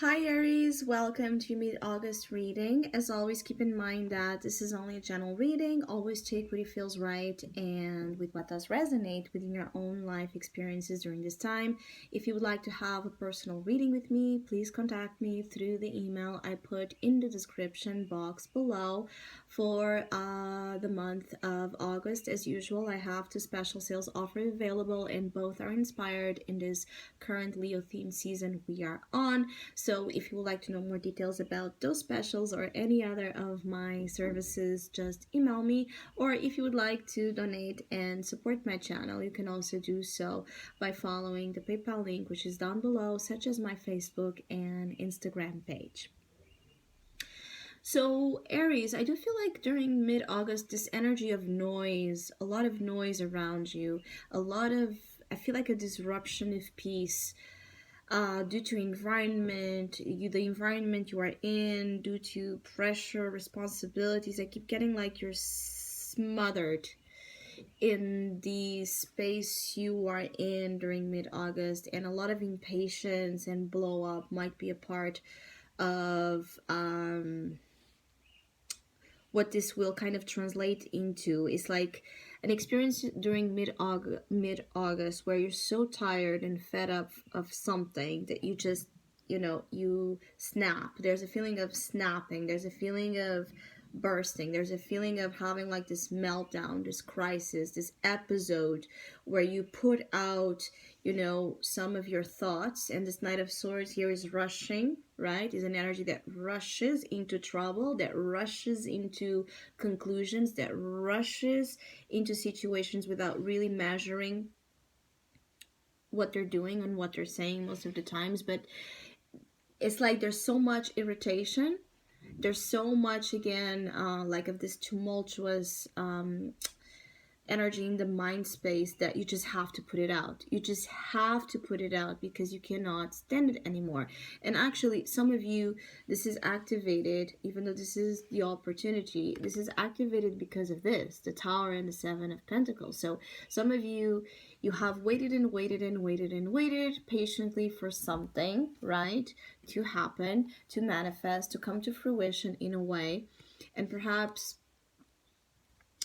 Hi Aries, welcome to mid-August reading. As always, keep in mind that this is only a general reading. Always take what it feels right and with what does resonate within your own life experiences during this time. If you would like to have a personal reading with me, please contact me through the email I put in the description box below. For the month of August, as usual, I have two special sales offers available, and both are inspired in this current Leo themed season we are on. So if you would like to know more details about those specials or any other of my services, just email me. Or if you would like to donate and support my channel, you can also do so by following the PayPal link, which is down below, such as my Facebook and Instagram page. So, Aries, I do feel like during mid August, this energy of noise, a lot of noise around you, I feel like a disruption of peace due to the environment you are in, due to pressure, responsibilities. I keep getting like you're smothered in the space you are in during mid-August, and a lot of impatience and blow up might be a part of what this will kind of translate into. Is like an experience during mid August where you're so tired and fed up of something that you just you snap. There's a feeling of snapping, there's a feeling of bursting, there's a feeling of having like this meltdown, this crisis, this episode where you put out some of your thoughts. And this Knight of Swords here is rushing, right? Is an energy that rushes into trouble, that rushes into conclusions, that rushes into situations without really measuring what they're doing and what they're saying most of the times. But it's like there's so much irritation, there's so much, again, like of this tumultuous energy in the mind space, that you just have to put it out. You just have to put it out because you cannot stand it anymore. And actually, some of you, this is activated, even though this is the opportunity, this is activated because of this, the Tower and the Seven of Pentacles. So some of you, you have waited and waited and waited and waited patiently for something, right, to happen, to manifest, to come to fruition in a way. And perhaps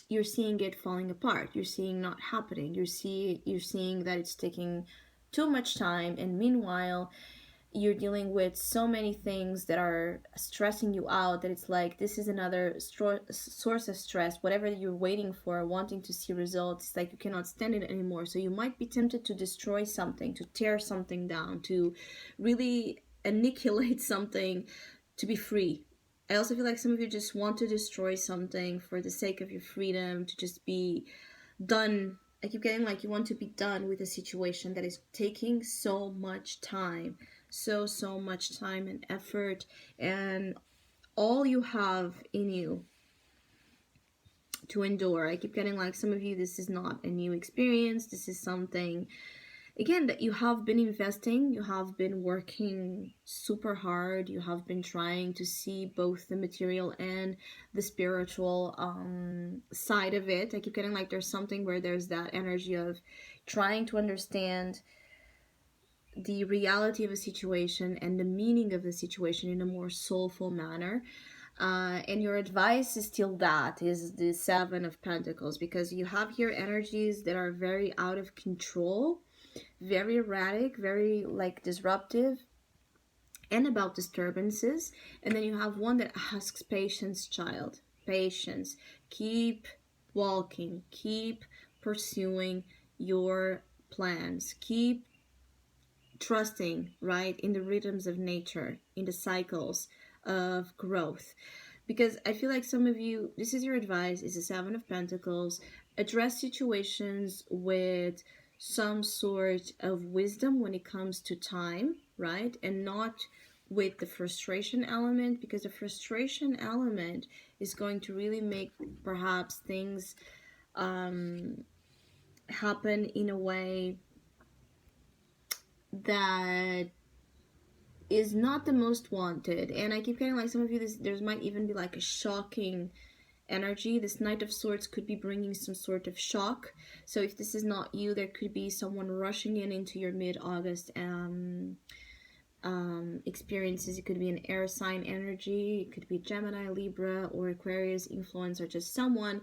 you're seeing it falling apart, you're seeing not happening, you're seeing that it's taking too much time, and meanwhile you're dealing with so many things that are stressing you out, that it's like this is another source of stress. Whatever you're waiting for, wanting to see results, it's like you cannot stand it anymore. So you might be tempted to destroy something, to tear something down, to really annihilate something, to be free. I also feel like some of you just want to destroy something for the sake of your freedom, to just be done. I keep getting like you want to be done with a situation that is taking so much time, so much time and effort, and all you have in you to endure. I keep getting like some of you, this is not a new experience. This is something, again, that you have been investing, you have been working super hard, you have been trying to see both the material and the spiritual side of it. I keep getting like there's something where there's that energy of trying to understand the reality of a situation and the meaning of the situation in a more soulful manner. And your advice is still that, is the Seven of Pentacles, because you have here energies that are very out of control, very erratic, very like disruptive, and about disturbances. And then you have one that asks patience, child, patience. Keep walking, keep pursuing your plans, keep trusting, right, in the rhythms of nature, in the cycles of growth. Because I feel like some of you, this is your advice, is the Seven of Pentacles. Address situations with some sort of wisdom when it comes to time, right? And not with the frustration element, because the frustration element is going to really make perhaps things happen in a way that is not the most wanted. And I keep getting like some of you, there might even be like a shocking energy. This Knight of Swords could be bringing some sort of shock. So if this is not you, there could be someone rushing into your mid-August experiences. It could be an air sign energy, it could be Gemini, Libra, or Aquarius influence, or just someone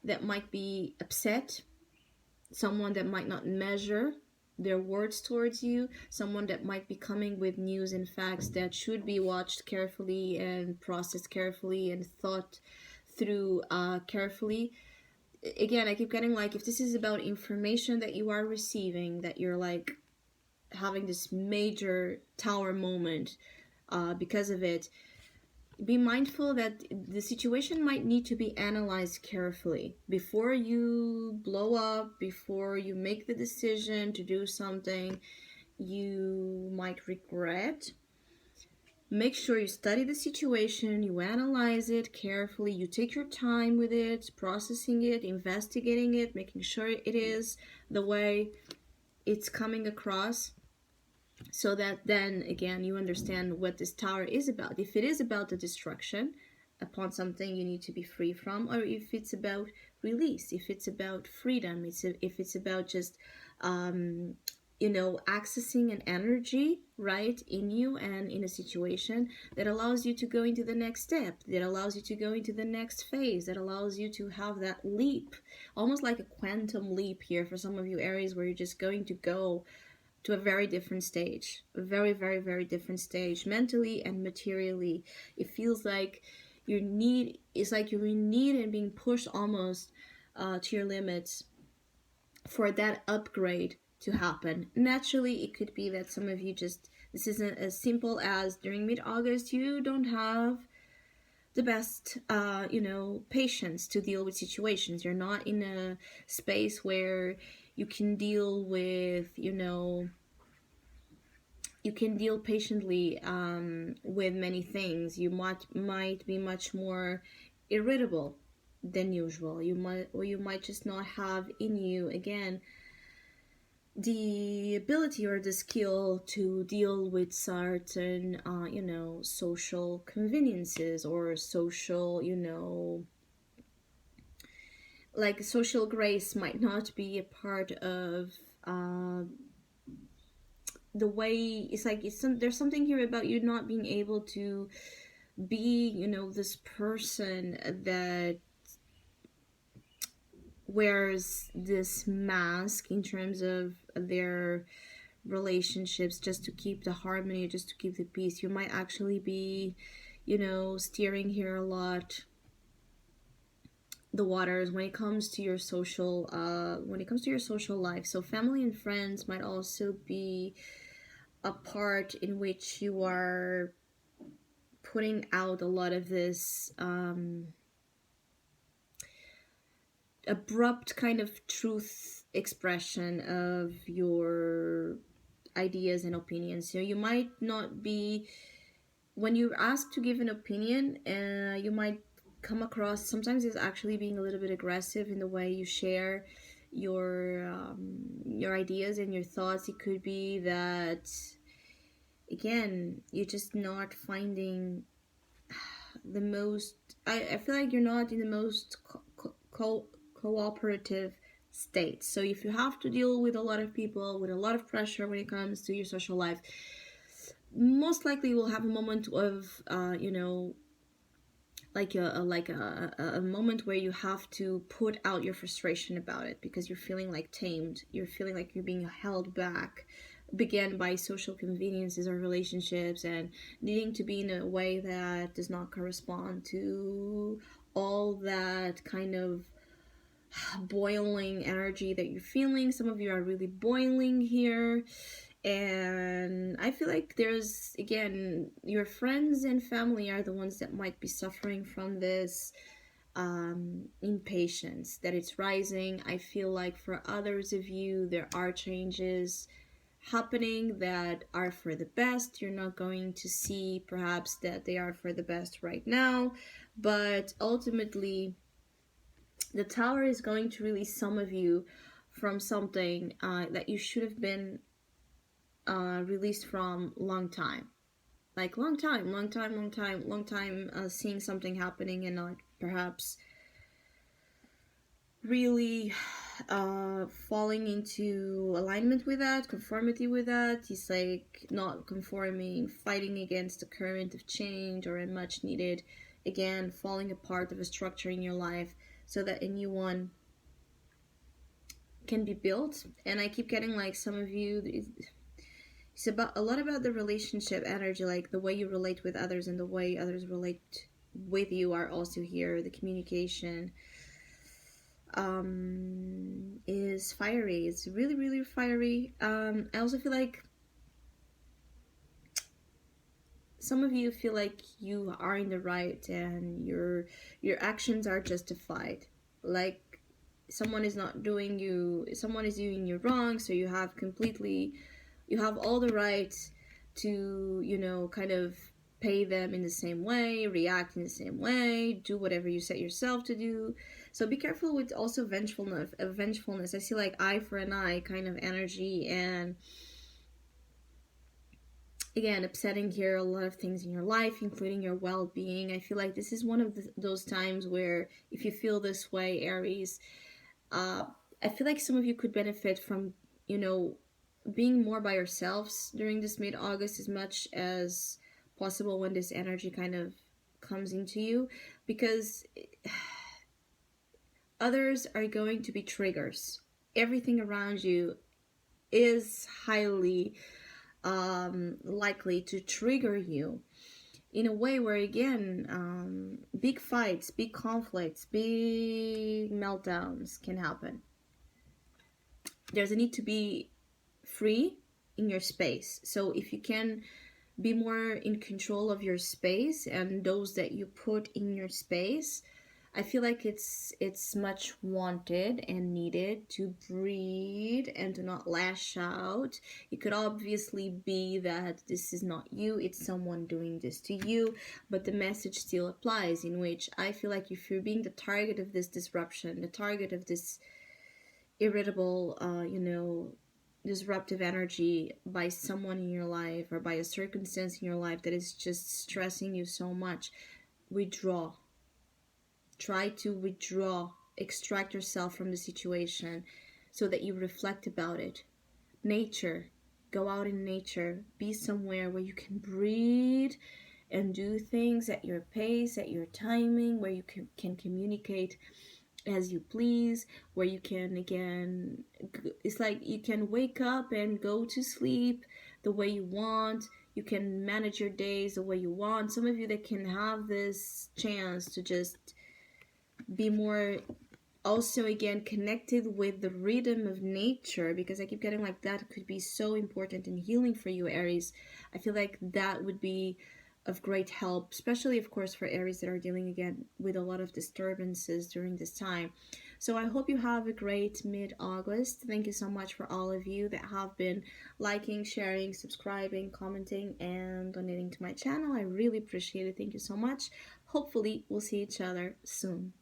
that might be upset, someone that might not measure their words towards you, someone that might be coming with news and facts that should be watched carefully and processed carefully and thought through carefully. Again, I keep getting like, if this is about information that you are receiving, that you're like having this major tower moment because of it, be mindful that the situation might need to be analyzed carefully before you blow up, before you make the decision to do something you might regret. Make sure you study the situation, you analyze it carefully, you take your time with it, processing it, investigating it, making sure it is the way it's coming across, so that then again you understand what this tower is about. If it is about the destruction upon something you need to be free from, or if it's about release, if it's about freedom, if it's about just accessing an energy right in you and in a situation that allows you to go into the next step, that allows you to go into the next phase, that allows you to have that leap, almost like a quantum leap here for some of you Aries, where you're just going to go to a very different stage, a very, very, very different stage, mentally and materially. It feels like it's like you're in need and being pushed almost to your limits for that upgrade to happen. Naturally, it could be that some of you just, this isn't as simple as during mid-August, you don't have the best, patience to deal with situations. You're not in a space where you can deal with, you can deal patiently with many things. You might be much more irritable than usual. You might just not have in you again the ability or the skill to deal with certain social conveniences, or social, like social grace might not be a part of uh, the way. It's like there's something here about you not being able to be, this person that wears this mask in terms of their relationships just to keep the harmony, just to keep the peace. You might actually be, steering here a lot the waters when it comes to your social life. So family and friends might also be a part in which you are putting out a lot of this abrupt kind of truth expression of your ideas and opinions. So you might not be, when you're asked to give an opinion, you might come across sometimes as actually being a little bit aggressive in the way you share your ideas and your thoughts. It could be that again you're just not finding the most. I feel like you're not in the most cooperative state. So if you have to deal with a lot of people, with a lot of pressure when it comes to your social life, most likely you will have a moment of like a moment where you have to put out your frustration about it, because you're feeling like tamed, you're feeling like you're being held back, began by social conveniences or relationships, and needing to be in a way that does not correspond to all that kind of boiling energy that you're feeling. Some of you are really boiling here, and I feel like there's, again, your friends and family are the ones that might be suffering from this impatience that it's rising. I feel like for others of you, there are changes happening that are for the best. You're not going to see perhaps that they are for the best right now, but ultimately the tower is going to release some of you from something that you should have been released from long time, like long time, seeing something happening and not perhaps really falling into alignment with that, conformity with that. He's like not conforming, fighting against the current of change or a much needed, again, falling apart of a structure in your life so that a new one can be built. And I keep getting like some of you, it's about a lot about the relationship energy, like the way you relate with others and the way others relate with you are also here. The communication is fiery. It's really, really fiery. I also feel like some of you feel like you are in the right and your actions are justified. Like someone is doing you wrong, so you have all the right to, kind of pay them in the same way, react in the same way, do whatever you set yourself to do. So be careful with also vengefulness. I see like eye for an eye kind of energy, and again, upsetting here a lot of things in your life, including your well-being. I feel like this is one of those times where if you feel this way, Aries, uh, I feel like some of you could benefit from, you know, being more by yourselves during this mid-August as much as possible when this energy kind of comes into you, because others are going to be triggers. Everything around you is highly likely to trigger you in a way where, again, big fights, big conflicts, big meltdowns can happen. There's a need to be free in your space. So if you can be more in control of your space and those that you put in your space, I feel like it's much wanted and needed to breathe and to not lash out. It could obviously be that this is not you, it's someone doing this to you, but the message still applies, in which I feel like if you're being the target of this disruption, the target of this irritable, disruptive energy by someone in your life or by a circumstance in your life that is just stressing you so much, withdraw. Try to withdraw, extract yourself from the situation so that you reflect about it. Nature, go out in nature, be somewhere where you can breathe and do things at your pace, at your timing, where you can communicate as you please, where you can, again, it's like you can wake up and go to sleep the way you want. You can manage your days the way you want. Some of you that can have this chance to just be more also, again, connected with the rhythm of nature, because I keep getting like that could be so important in healing for you, Aries. I feel like that would be of great help, especially, of course, for Aries that are dealing again with a lot of disturbances during this time. So I hope you have a great mid-August. Thank you so much for all of you that have been liking, sharing, subscribing, commenting, and donating to my channel. I really appreciate it. Thank you so much. Hopefully we'll see each other soon.